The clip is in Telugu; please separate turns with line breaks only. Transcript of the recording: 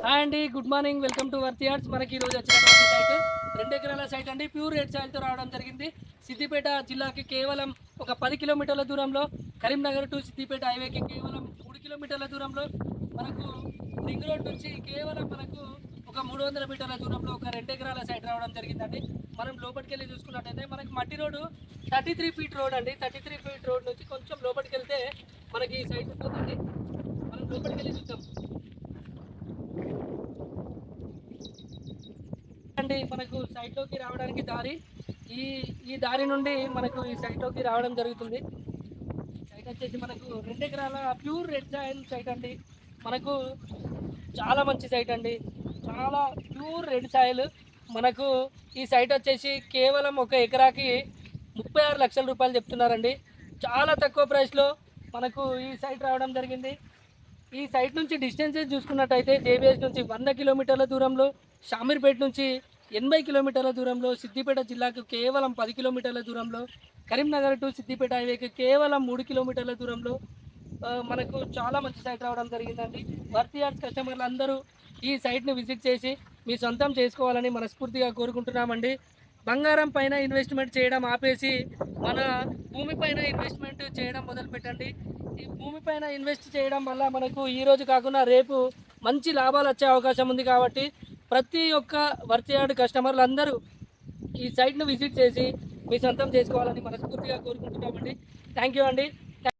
హాయ్ అండి, good morning. Welcome to worthy arts. మనకి ఈరోజు వచ్చినటువంటి సైట్ 2 ఎకరాల సైట్ అండి. ప్యూర్ రెడ్ సాయిల్తో రావడం జరిగింది. సిద్దిపేట జిల్లాకి కేవలం ఒక 10 కిలోమీటర్ల దూరంలో, కరీంనగర్ టు సిద్దిపేట హైవేకి కేవలం 3 కిలోమీటర్ల దూరంలో, మనకు రింగ్ రోడ్ నుంచి కేవలం మనకు ఒక 300 మీటర్ల దూరంలో ఒక 2 ఎకరాల సైట్ రావడం జరిగిందండి. మనం లోపలికి వెళ్ళి చూసుకున్నట్టయితే మనకి మట్టి రోడ్డు 33 ఫీట్ రోడ్ అండి. 33 ఫీట్ రోడ్ నుంచి కొంచెం లోపలికి వెళ్తే మనకి ఈ సైట్ ఉంటుందండి. మనం లోపలికి వెళ్ళి చూద్దాం అండి. మనకు సైట్లోకి రావడానికి దారి ఈ ఈ దారి నుండి మనకు ఈ సైట్లోకి రావడం జరుగుతుంది. సైట్ వచ్చేసి మనకు 2 ఎకరాల ప్యూర్ రెడ్ సాయిల్ సైట్ అండి. మనకు చాలా మంచి సైట్ అండి, చాలా ప్యూర్ రెడ్ సాయిల్. మనకు ఈ సైట్ వచ్చేసి కేవలం ఒక ఎకరాకి 36 లక్షల రూపాయలు చెప్తున్నారండి. చాలా తక్కువ ప్రైస్లో మనకు ఈ సైట్ రావడం జరిగింది. ఈ సైట్ నుంచి డిస్టెన్సెస్ చూసుకున్నట్టయితే జేబీఎస్ నుంచి 100 కిలోమీటర్ల దూరంలో, షామీర్పేట నుంచి 80 కిలోమీటర్ల దూరంలో, సిద్దిపేట జిల్లాకు కేవలం 10 కిలోమీటర్ల దూరంలో, కరీంనగర్ టు సిద్దిపేట హైవేకి కేవలం 3 కిలోమీటర్ల దూరంలో మనకు చాలా మంచి సైట్ రావడం జరిగిందండి. వర్తి ఆర్ట్స్ కస్టమర్లు అందరూ ఈ సైట్ని విజిట్ చేసి మీ సొంతం చేసుకోవాలని మనస్ఫూర్తిగా కోరుకుంటున్నామండి. బంగారం పైన ఇన్వెస్ట్మెంట్ చేయడం ఆపేసి మన భూమి పైన ఇన్వెస్ట్మెంట్ చేయడం మొదలుపెట్టండి. ఈ భూమి పైన ఇన్వెస్ట్ చేయడం వల్ల మనకు ఈరోజు కాకుండా రేపు మంచి లాభాలు వచ్చే అవకాశం ఉంది. కాబట్టి ప్రతి ఒక్క వర్తియార్డ్ కస్టమర్లు అందరూ ఈ సైట్ను విజిట్ చేసి మీ సొంతం చేసుకోవాలని మనస్ఫూర్తిగా కోరుకుంటున్నామండి. థ్యాంక్ యూ అండి.